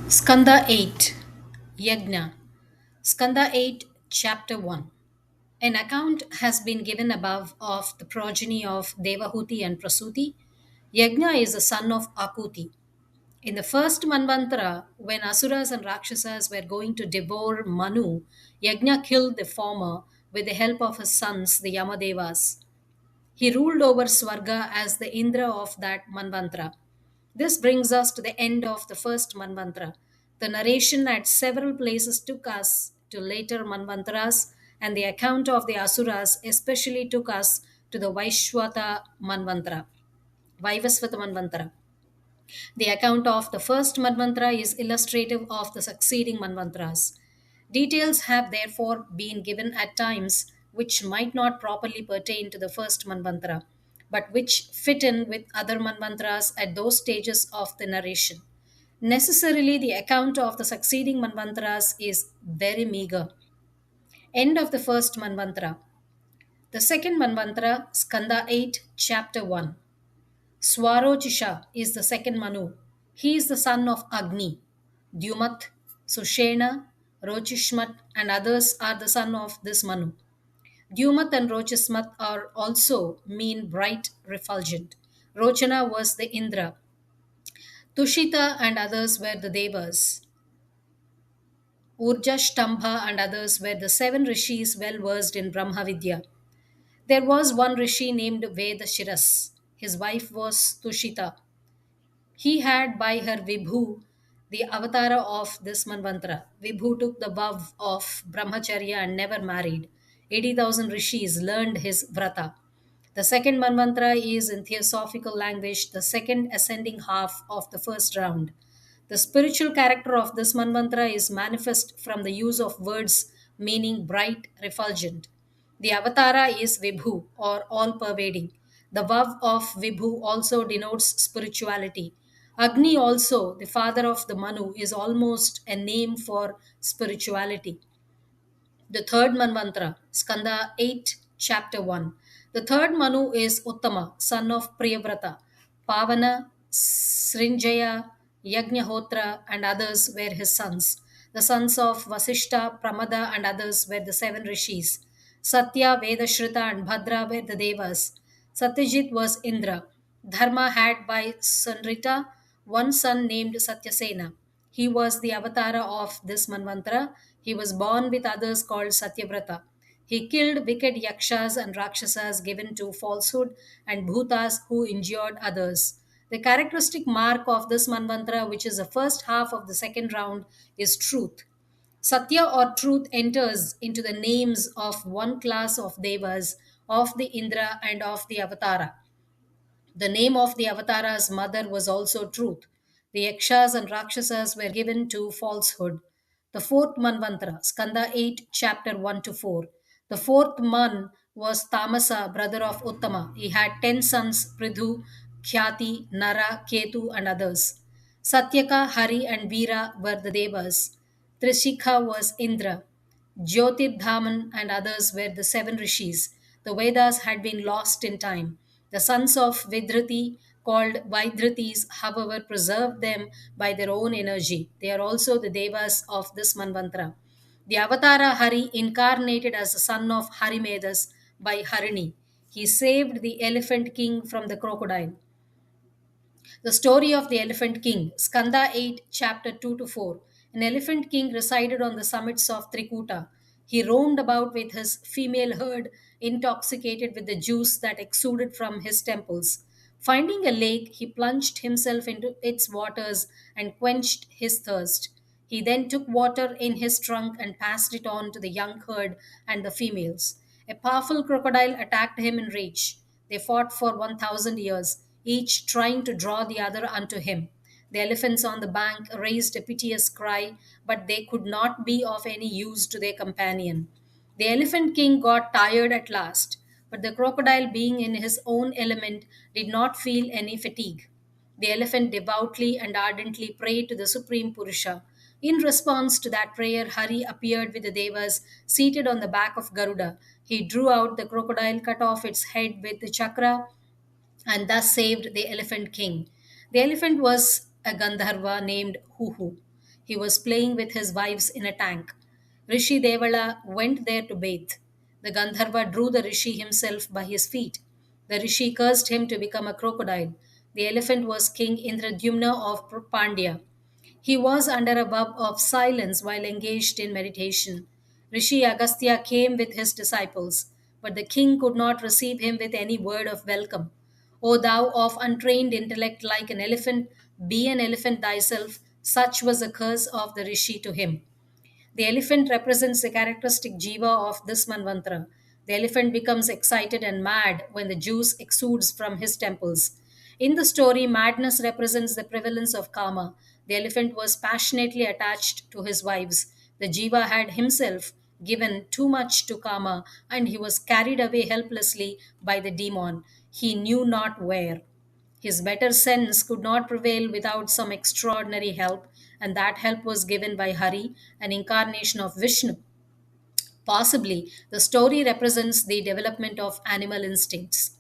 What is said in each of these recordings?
Skanda 8 Yajna Skanda 8 Chapter 1. An account has been given above of the progeny of Devahuti and Prasuti. Yajna is the son of Akuti. In the first Manvantara, when Asuras and Rakshasas were going to devour Manu, Yajna killed the former with the help of his sons, the Yamadevas. He ruled over Swarga as the Indra of that Manvantara. This brings us to the end of the first Manvantara. The narration at several places took us to later Manvantaras, and the account of the Asuras especially took us to the Vaivasvata Manvantara. The account of the first Manvantara is illustrative of the succeeding Manvantaras. Details have therefore been given at times which might not properly pertain to the first Manvantara, but which fit in with other Manvantaras at those stages of the narration. Necessarily, the account of the succeeding Manvantaras is very meager. End of the first Manvantara. The second Manvantara, Skanda 8, Chapter 1. Swarochisha is the second Manu. He is the son of Agni. Dyumat, Sushena, Rochishmat, and others are the son of this Manu. Dyumat and Rochismat are also mean bright, refulgent. Rochana was the Indra. Tushita and others were the Devas. Urjashtambha and others were the seven rishis well versed in Brahma Vidya. There was one rishi named Vedashiras. His wife was Tushita. He had by her Vibhu, the avatara of this Manvantara. Vibhu took the vow of Brahmacharya and never married. 80,000 rishis learned his vrata. The second Manvantara is, in theosophical language, the second ascending half of the first round. The spiritual character of this Manvantara is manifest from the use of words meaning bright, refulgent. The avatara is Vibhu or all pervading. The Vav of Vibhu also denotes spirituality. Agni, also, the father of the Manu, is almost a name for spirituality. The third Manvantara, Skanda 8, Chapter 1. The third Manu is Uttama, son of Priyavrata. Pavana, Srinjaya, Yajnahotra, and others were his sons. The sons of Vasishta, Pramada, and others were the seven rishis. Satya, Vedashrita, and Bhadra were the devas. Satyajit was Indra. Dharma had by Sanrita one son named Satyasena. He was the avatara of this Manvantara. He was born with others called Satyavrata. He killed wicked yakshas and rakshasas given to falsehood and bhutas who injured others. The characteristic mark of this Manvantara, which is the first half of the second round, is truth. Satya or truth enters into the names of one class of devas, of the Indra, and of the Avatara. The name of the Avatara's mother was also truth. The Yakshas and Rakshasas were given to falsehood. The fourth Manvantara, Skanda 8, chapter 1 to 4. The fourth Man was Tamasa, brother of Uttama. He had 10 sons, Pridhu, Khyati, Nara, Ketu, and others. Satyaka, Hari, and Veera were the Devas. Trishikha was Indra. Jyotirdhaman and others were the seven rishis. The Vedas had been lost in time. The sons of Vidriti, called Vaidritis, however, preserved them by their own energy. They are also the devas of this Manvantara. The Avatara Hari incarnated as the son of Harimedas by Harini. He saved the elephant king from the crocodile. The story of the Elephant King, Skanda 8, chapter 2 to 4. An elephant king resided on the summits of Trikuta. He roamed about with his female herd, intoxicated with the juice that exuded from his temples. Finding a lake, he plunged himself into its waters and quenched his thirst. He then took water in his trunk and passed it on to the young herd and the females. A powerful crocodile attacked him in rage. They fought for 1,000 years, each trying to draw the other unto him. The elephants on the bank raised a piteous cry, but they could not be of any use to their companion. The elephant king got tired at last, but the crocodile, being in his own element, did not feel any fatigue. The elephant devoutly and ardently prayed to the Supreme Purusha. In response to that prayer, Hari appeared with the Devas seated on the back of Garuda. He drew out the crocodile, cut off its head with the chakra, and thus saved the elephant king. The elephant was a Gandharva named Huhu. He was playing with his wives in a tank. Rishi Devala went there to bathe. The Gandharva drew the Rishi himself by his feet. The Rishi cursed him to become a crocodile. The elephant was King Indradyumna of Pandya. He was under a bub of silence while engaged in meditation. Rishi Agastya came with his disciples, but the king could not receive him with any word of welcome. O thou of untrained intellect like an elephant, be an elephant thyself, such was the curse of the Rishi to him. The elephant represents the characteristic jiva of this manvantara. The elephant becomes excited and mad when the juice exudes from his temples. In the story, madness represents the prevalence of kama. The elephant was passionately attached to his wives. The jiva had himself given too much to kama and he was carried away helplessly by the demon. He knew not where. His better sense could not prevail without some extraordinary help, and that help was given by Hari, an incarnation of Vishnu. Possibly, the story represents the development of animal instincts.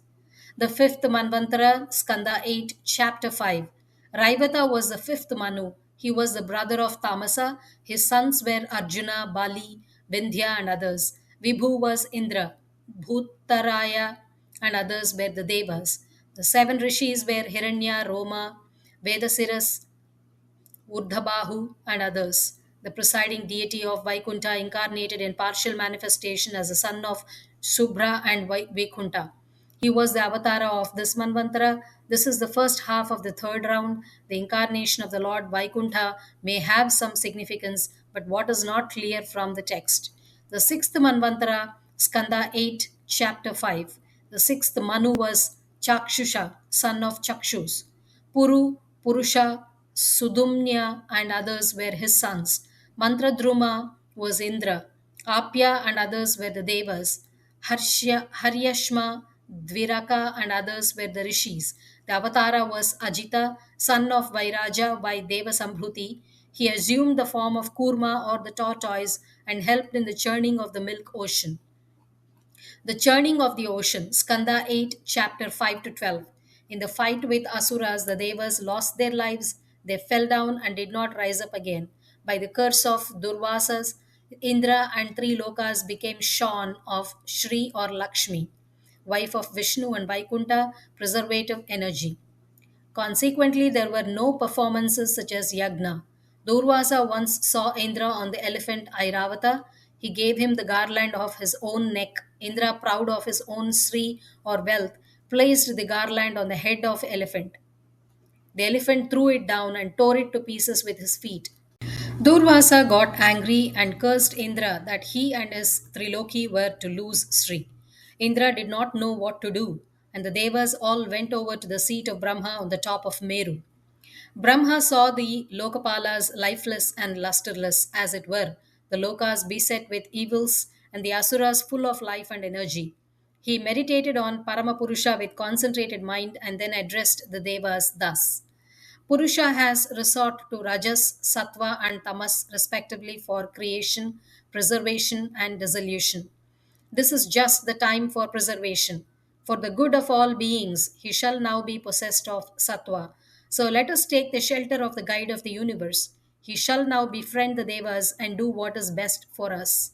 The fifth Manvantara, Skanda 8, chapter 5. Raivata was the fifth Manu. He was the brother of Tamasa. His sons were Arjuna, Bali, Vindhya, and others. Vibhu was Indra. Bhutaraya and others were the Devas. The seven rishis were Hiranya, Roma, Vedasiras, Urdhabahu, and others. The presiding deity of Vaikunta incarnated in partial manifestation as the son of Subhra and Vaikunta. He was the avatara of this Manvantara. This is the first half of the third round. The incarnation of the Lord Vaikunta may have some significance, but what is not clear from the text. The sixth Manvantara, Skanda 8, chapter 5. The sixth Manu was Chakshusha, son of Chakshus. Puru, Purusha, Sudumnya, and others were his sons. Mantradruma was Indra. Apya and others were the Devas. Haryashma, Dviraka, and others were the rishis. The avatara was Ajita, son of Vairaja by Devasambhuti. He assumed the form of Kurma or the tortoise and helped in the churning of the milk ocean. The churning of the ocean, Skanda 8, chapter 5 to 12. In the fight with Asuras, the Devas lost their lives. They fell down and did not rise up again. By the curse of Durvasas, Indra and three lokas became shorn of Shri or Lakshmi, wife of Vishnu and Vaikunta, preservative energy. Consequently, there were no performances such as Yagna. Durvasa once saw Indra on the elephant Airavata. He gave him the garland of his own neck. Indra, proud of his own Sri or wealth, placed the garland on the head of elephant. The elephant threw it down and tore it to pieces with his feet. Durvasa got angry and cursed Indra that he and his Triloki were to lose Sri. Indra did not know what to do, and the Devas all went over to the seat of Brahma on the top of Meru. Brahma saw the Lokapalas lifeless and lusterless, as it were, the Lokas beset with evils, and the Asuras full of life and energy. He meditated on Paramapurusha with concentrated mind and then addressed the Devas thus. Purusha has resort to Rajas, Sattva, and Tamas respectively for creation, preservation, and dissolution. This is just the time for preservation. For the good of all beings, he shall now be possessed of Sattva. So let us take the shelter of the guide of the universe. He shall now befriend the Devas and do what is best for us.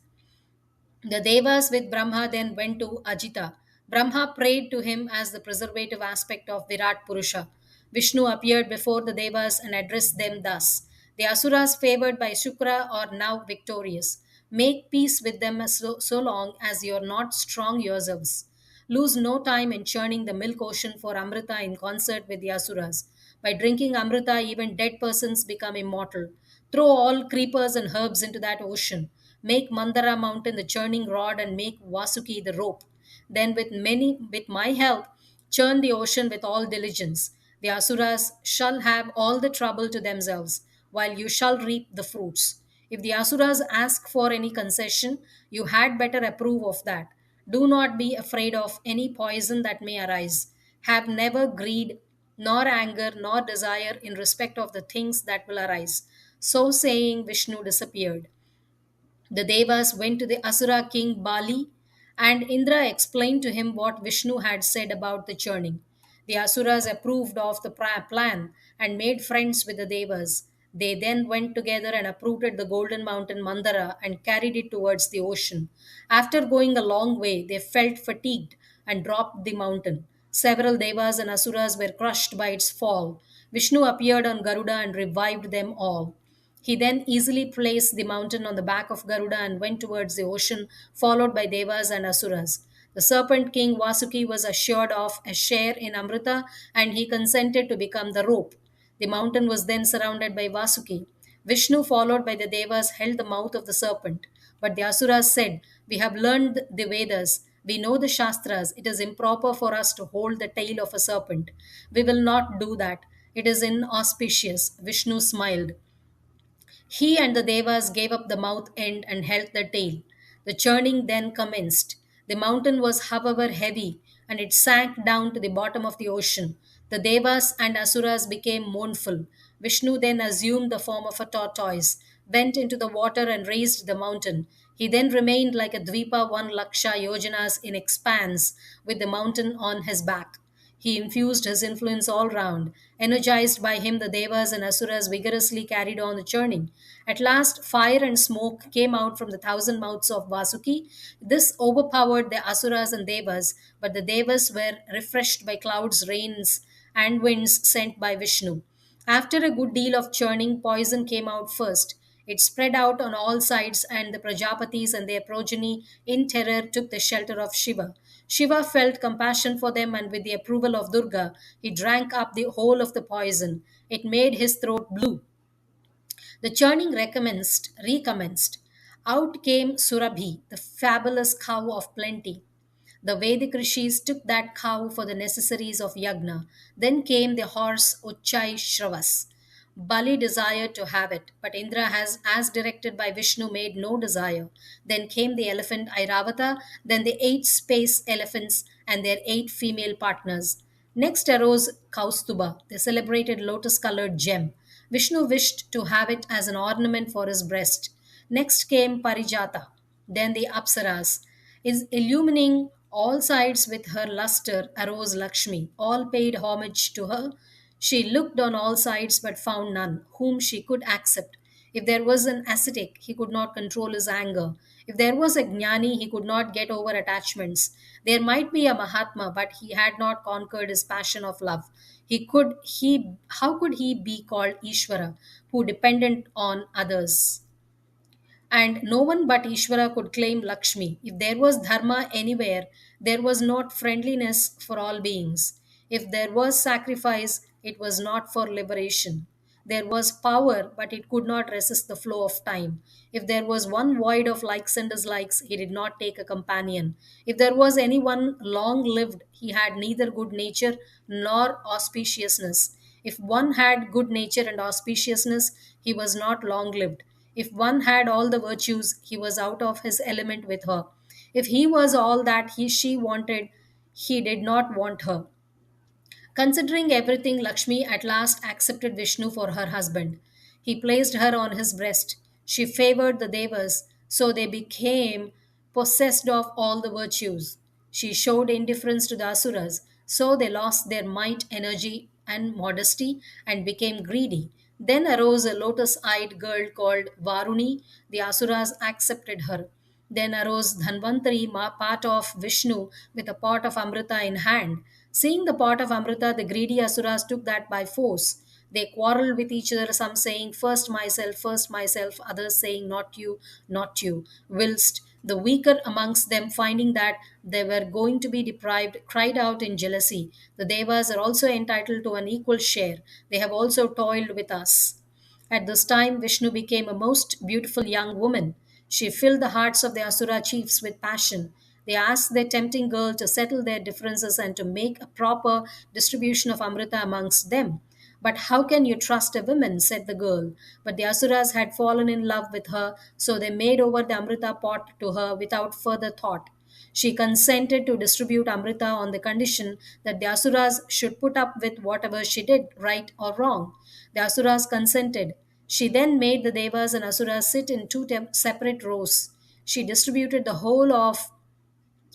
The Devas with Brahma then went to Ajita. Brahma prayed to him as the preservative aspect of Virat Purusha. Vishnu appeared before the Devas and addressed them thus. The Asuras favored by Shukra are now victorious. Make peace with them so long as you are not strong yourselves. Lose no time in churning the milk ocean for Amrita in concert with the Asuras. By drinking Amrita, even dead persons become immortal. Throw all creepers and herbs into that ocean. Make Mandara mountain the churning rod and make Vasuki the rope. Then with my help, churn the ocean with all diligence. The Asuras shall have all the trouble to themselves, while you shall reap the fruits. If the Asuras ask for any concession, you had better approve of that. Do not be afraid of any poison that may arise. Have never greed, nor anger, nor desire in respect of the things that will arise. So saying, Vishnu disappeared. The Devas went to the Asura king Bali, and Indra explained to him what Vishnu had said about the churning. The Asuras approved of the plan and made friends with the Devas. They then went together and uprooted the golden mountain Mandara and carried it towards the ocean. After going a long way, they felt fatigued and dropped the mountain. Several devas and asuras were crushed by its fall. Vishnu appeared on Garuda and revived them all. He then easily placed the mountain on the back of Garuda and went towards the ocean, followed by Devas and Asuras. The serpent king Vasuki was assured of a share in Amrita and he consented to become the rope. The mountain was then surrounded by Vasuki. Vishnu, followed by the Devas, held the mouth of the serpent. But the Asuras said, "We have learned the Vedas. We know the Shastras. It is improper for us to hold the tail of a serpent. We will not do that. It is inauspicious." Vishnu smiled. He and the Devas gave up the mouth end and held the tail. The churning then commenced. The mountain was, however, heavy, and it sank down to the bottom of the ocean. The Devas and Asuras became mournful. Vishnu then assumed the form of a tortoise, went into the water, and raised the mountain. He then remained like a Dvipa 1 laksha yojanas in expanse, with the mountain on his back. He infused his influence all round. Energized by him, the Devas and Asuras vigorously carried on the churning. At last, fire and smoke came out from the thousand mouths of Vasuki. This overpowered the Asuras and Devas, but the Devas were refreshed by clouds, rains, and winds sent by Vishnu. After a good deal of churning, poison came out first. It spread out on all sides, and the Prajapatis and their progeny, in terror, took the shelter of Shiva. Shiva felt compassion for them, and with the approval of Durga, he drank up the whole of the poison. It made his throat blue. The churning recommenced. Out came Surabhi, the fabulous cow of plenty. The Vedic rishis took that cow for the necessaries of yagna. Then came the horse Uchai Shravas. Bali desired to have it, but Indra has, as directed by Vishnu, made no desire. Then came the elephant Airavata, then the 8 space elephants and their 8 female partners. Next arose Kaustuba, the celebrated lotus colored gem. Vishnu wished to have it as an ornament for his breast. Next came Parijata, then the Apsaras. Is illumining all sides with her luster arose Lakshmi. All paid homage to her. She looked on all sides but found none whom she could accept. If there was an ascetic, he could not control his anger. If there was a jnani, he could not get over attachments. There might be a Mahatma, but he had not conquered his passion of love. He how could he be called Ishvara, who dependent on others? And no one but Ishvara could claim Lakshmi. If there was dharma anywhere, there was not friendliness for all beings. If there was sacrifice, it was not for liberation. There was power, but it could not resist the flow of time. If there was one void of likes and dislikes, he did not take a companion. If there was anyone long lived, he had neither good nature nor auspiciousness. If one had good nature and auspiciousness, he was not long lived. If one had all the virtues, he was out of his element with her. If he was all that she wanted, he did not want her. Considering everything, Lakshmi at last accepted Vishnu for her husband. He placed her on his breast. She favored the Devas, so they became possessed of all the virtues. She showed indifference to the Asuras, so they lost their might, energy, and modesty and became greedy. Then arose a lotus eyed girl called Varuni. The Asuras accepted her. Then arose Dhanvantari, part of Vishnu, with a pot of Amrita in hand. Seeing the pot of Amrita, the greedy Asuras took that by force. They quarreled with each other, some saying, first myself, others saying, not you, not you. Whilst the weaker amongst them, finding that they were going to be deprived, cried out in jealousy. The Devas are also entitled to an equal share. They have also toiled with us. At this time, Vishnu became a most beautiful young woman. She filled the hearts of the Asura chiefs with passion. They asked their tempting girl to settle their differences and to make a proper distribution of Amrita amongst them. But how can you trust a woman? Said the girl. But the Asuras had fallen in love with her, so they made over the Amrita pot to her without further thought. She consented to distribute Amrita on the condition that the Asuras should put up with whatever she did, right or wrong. The Asuras consented. She then made the Devas and Asuras sit in two separate rows. She distributed the whole of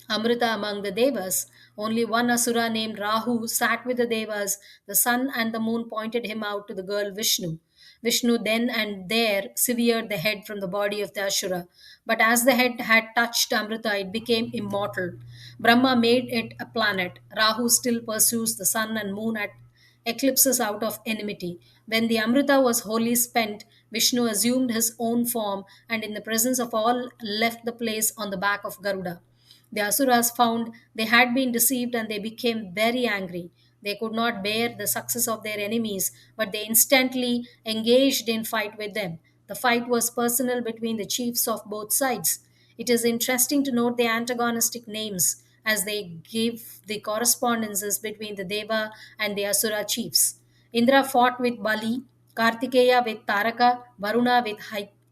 Amrita among the Devas. Only one Asura named Rahu sat with the Devas. The sun and the moon pointed him out to the girl Vishnu. Vishnu then and there severed the head from the body of the Ashura. But as the head had touched Amrita, it became immortal. Brahma made it a planet. Rahu still pursues the sun and moon at eclipses out of enmity. When the Amrita was wholly spent, Vishnu assumed his own form and, in the presence of all, left the place on the back of Garuda. The Asuras found they had been deceived and they became very angry. They could not bear the success of their enemies, but they instantly engaged in fight with them. The fight was personal between the chiefs of both sides. It is interesting to note the antagonistic names as they give the correspondences between the Deva and the Asura chiefs. Indra fought with Bali, Kartikeya with Taraka, Varuna with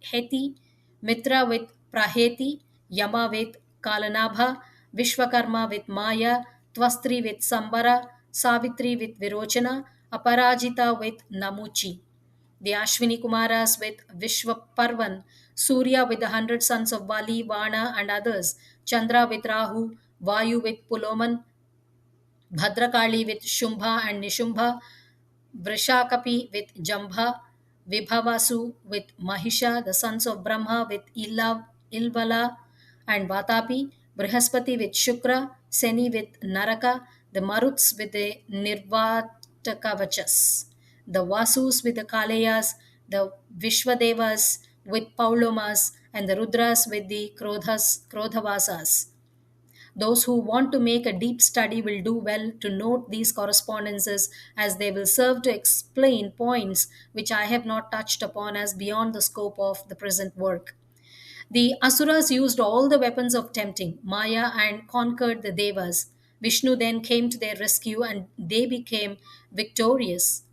Heti, Mitra with Praheti, Yama with Kalanabha, Vishwakarma with Maya, Twastri with Sambara, Savitri with Virochana, Aparajita with Namuchi. The Ashwini Kumaras with Vishwaparvan, Surya with the 100 sons of Bali, Vana, and others, Chandra with Rahu, Vayu with Puloman, Bhadrakali with Shumbha and Nishumbha, Vrishakapi with Jambha, Vibhavasu with Mahisha, the sons of Brahma with Ilvala and Vatapi, Brihaspati with Shukra, Seni with Naraka, the Maruts with the Nirvatakavachas, the Vasus with the Kalayas, the Vishwadevas with Paulomas, and the Rudras with the Krodhavasas. Those who want to make a deep study will do well to note these correspondences, as they will serve to explain points which I have not touched upon as beyond the scope of the present work. The Asuras used all the weapons of tempting, Maya, and conquered the Devas. Vishnu then came to their rescue and they became victorious.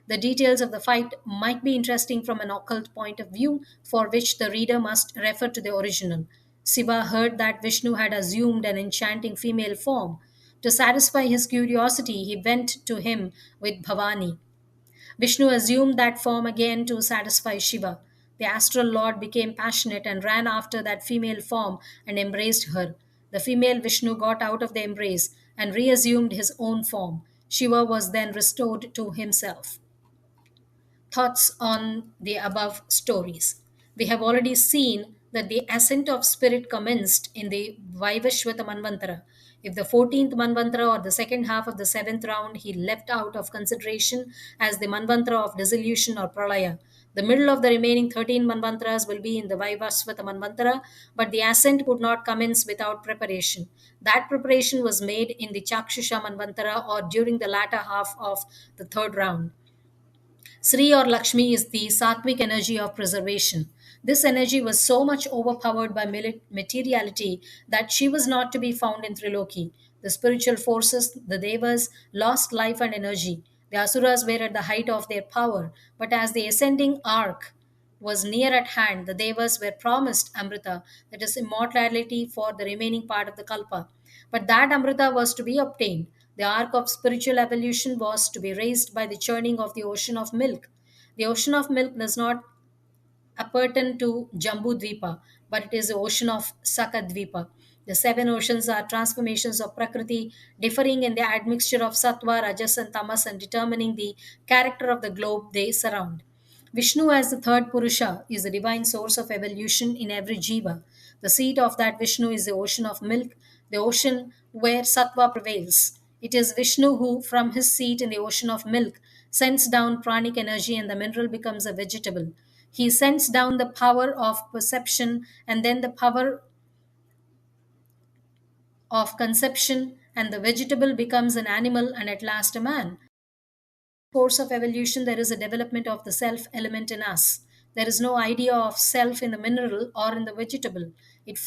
The details of the fight might be interesting from an occult point of view, for which the reader must refer to the original. Siva heard that Vishnu had assumed an enchanting female form. To satisfy his curiosity, he went to him with Bhavani. Vishnu assumed that form again to satisfy Shiva. The astral lord became passionate and ran after that female form and embraced her. The female Vishnu got out of the embrace and reassumed his own form. Shiva was then restored to himself. Thoughts on the above stories. We have already seen that the ascent of spirit commenced in the Vaivashvata Manvantara. If the 14th Manvantara or the second half of the 7th round he left out of consideration as the Manvantara of dissolution or Pralaya, the middle of the remaining 13 Manvantaras will be in the Vaivasvata Manvantara, but the ascent would not commence without preparation. That preparation was made in the Chakshusha Manvantara or during the latter half of the third round. Sri or Lakshmi is the sattvic energy of preservation. This energy was so much overpowered by materiality that she was not to be found in Triloki. The spiritual forces, the Devas, lost life and energy. The Asuras were at the height of their power, but as the ascending arc was near at hand, the Devas were promised Amrita, that is, immortality for the remaining part of the Kalpa. But that Amrita was to be obtained. The arc of spiritual evolution was to be raised by the churning of the ocean of milk. The ocean of milk does not appertain to Jambu Dvipa, but it is the ocean of Sakadvipa. The seven oceans are transformations of Prakriti, differing in the admixture of Sattva, Rajas, and Tamas, and determining the character of the globe they surround. Vishnu, as the third Purusha, is the divine source of evolution in every jiva. The seat of that Vishnu is the ocean of milk, the ocean where Sattva prevails. It is Vishnu who, from his seat in the ocean of milk, sends down pranic energy and the mineral becomes a vegetable. He sends down the power of perception and then the power of conception, and the vegetable becomes an animal and at last a man. Course of evolution, there is a development of the self element in us. There is no idea of self in the mineral or in the vegetable. It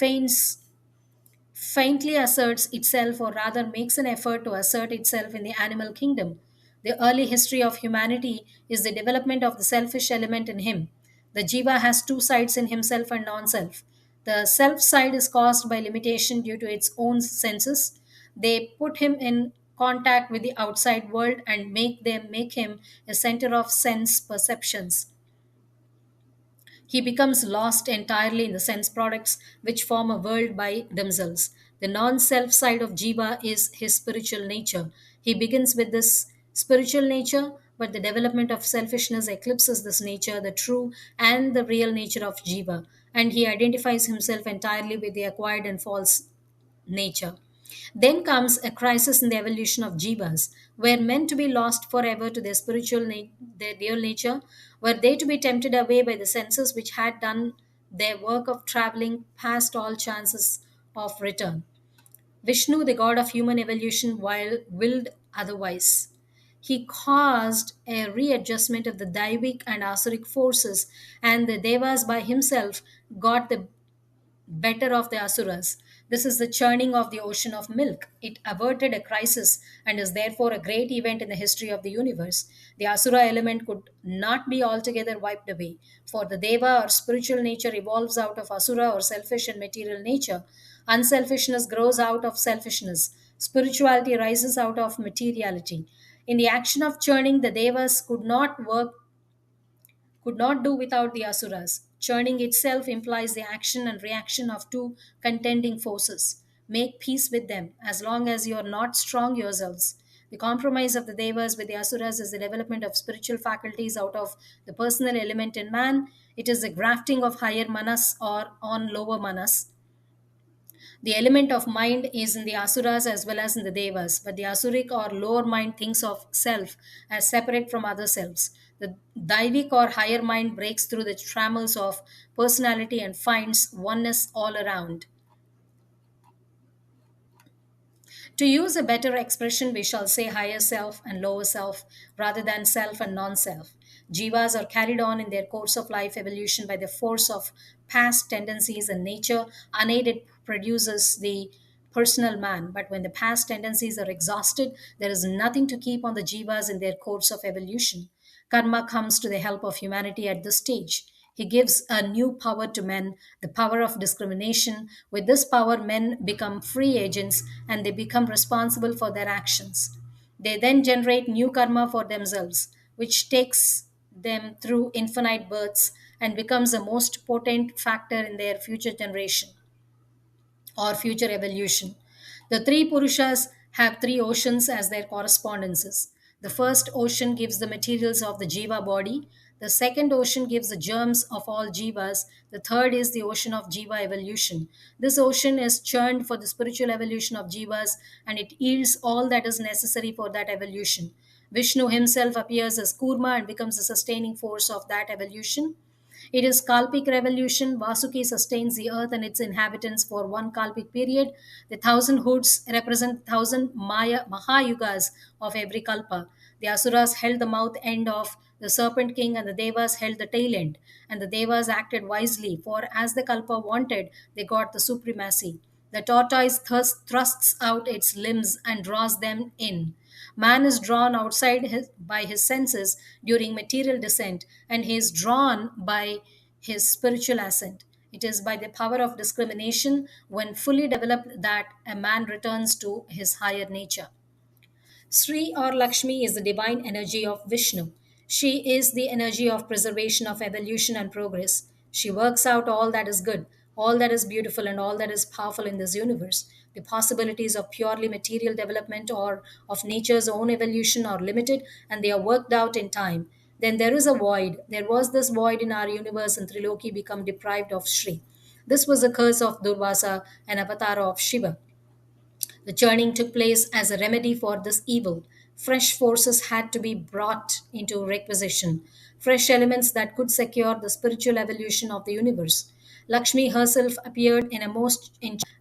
faintly asserts itself, or rather makes an effort to assert itself, in the animal kingdom. The early history of humanity is the development of the selfish element in him. The jiva has two sides in himself and non self. The self side is caused by limitation due to its own senses. They put him in contact with the outside world and make him a center of sense perceptions. He becomes lost entirely in the sense products which form a world by themselves. The non self side of Jiva is his spiritual nature. He begins with this spiritual nature, but the development of selfishness eclipses this nature, the true and the real nature of Jiva, and he identifies himself entirely with the acquired and false nature. Then comes a crisis in the evolution of jivas. Were men to be lost forever to their their real nature? Were they to be tempted away by the senses which had done their work of traveling past all chances of return? Vishnu, the god of human evolution, while willed otherwise. He caused a readjustment of the Daivic and Asuric forces, and the Devas by himself got the better of the asuras. This is the churning of the ocean of milk. It averted a crisis and is therefore a great event in the history of the universe. The asura element could not be altogether wiped away, for the deva or spiritual nature evolves out of asura or selfish and material nature. Unselfishness grows out of selfishness. Spirituality rises out of materiality. In the action of churning, the devas could not do without the asuras. Churning itself implies the action and reaction of two contending forces. Make peace with them as long as you are not strong yourselves. The compromise of the devas with the asuras is the development of spiritual faculties out of the personal element in man. It is the grafting of higher manas or on lower manas. The element of mind is in the asuras as well as in the devas, but the asuric or lower mind thinks of self as separate from other selves. The daivic or higher mind breaks through the trammels of personality and finds oneness all around. To use a better expression, we shall say higher self and lower self rather than self and non self. Jivas are carried on in their course of life evolution by the force of past tendencies, and nature unaided produces the personal man. But when the past tendencies are exhausted, there is nothing to keep on the jivas in their course of evolution. Karma comes to the help of humanity at this stage. He gives a new power to men, the power of discrimination. With this power, men become free agents and they become responsible for their actions. They then generate new karma for themselves, which takes them through infinite births and becomes the most potent factor in their future generation or future evolution. The three Purushas have three oceans as their correspondences. The first ocean gives the materials of the Jiva body, the second ocean gives the germs of all Jivas, the third is the ocean of Jiva evolution. This ocean is churned for the spiritual evolution of Jivas and it yields all that is necessary for that evolution. Vishnu himself appears as Kurma and becomes the sustaining force of that evolution. It is Kalpic revolution. Vasuki sustains the earth and its inhabitants for one Kalpic period. The thousand hoods represent thousand Maya Mahayugas of every Kalpa. The Asuras held the mouth end of the serpent king and the Devas held the tail end. And the Devas acted wisely, for as the Kalpa wanted, they got the supremacy. The tortoise thrusts out its limbs and draws them in. Man is drawn outside by his senses during material descent, and he is drawn by his spiritual ascent. It is by the power of discrimination, when fully developed, that a man returns to his higher nature. Sri or Lakshmi is the divine energy of Vishnu. She is the energy of preservation, of evolution, and progress. She works out all that is good, all that is beautiful, and all that is powerful in this universe. The possibilities of purely material development or of nature's own evolution are limited and they are worked out in time. Then there is a void. There was this void in our universe, and Triloki become deprived of Sri. This was a curse of Durvasa, an avatar of Shiva. The churning took place as a remedy for this evil. Fresh forces had to be brought into requisition, fresh elements that could secure the spiritual evolution of the universe. Lakshmi herself appeared in a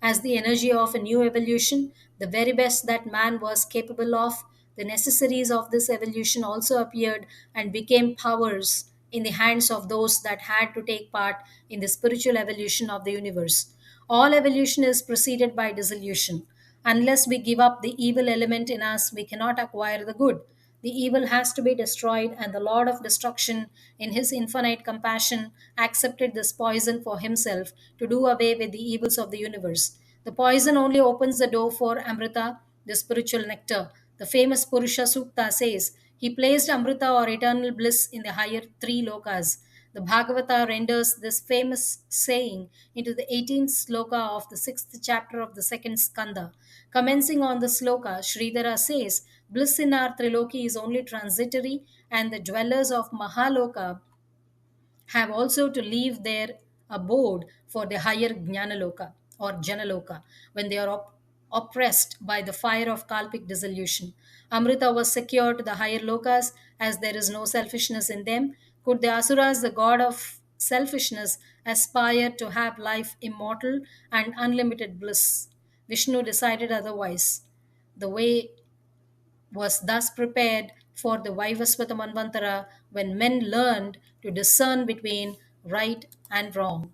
as the energy of a new evolution, the very best that man was capable of. The necessaries of this evolution also appeared and became powers in the hands of those that had to take part in the spiritual evolution of the universe. All evolution is preceded by dissolution. Unless we give up the evil element in us, we cannot acquire the good. The evil has to be destroyed, and the Lord of destruction, in his infinite compassion, accepted this poison for himself to do away with the evils of the universe. The poison only opens the door for Amrita, the spiritual nectar. The famous Purusha Sukta says, he placed Amrita or eternal bliss in the higher three lokas. The Bhagavata renders this famous saying into the 18th sloka of the 6th chapter of the second skanda. Commencing on the sloka, Sridhara says, Bliss in our Triloki is only transitory, and the dwellers of Mahaloka have also to leave their abode for the higher Jnanaloka or Janaloka when they are oppressed by the fire of Kalpic dissolution. Amrita was secured to the higher lokas as there is no selfishness in them. Could the Asuras, the god of selfishness, aspire to have life immortal and unlimited bliss? Vishnu decided otherwise. The way was thus prepared for the Vaivasvata Manvantara when men learned to discern between right and wrong.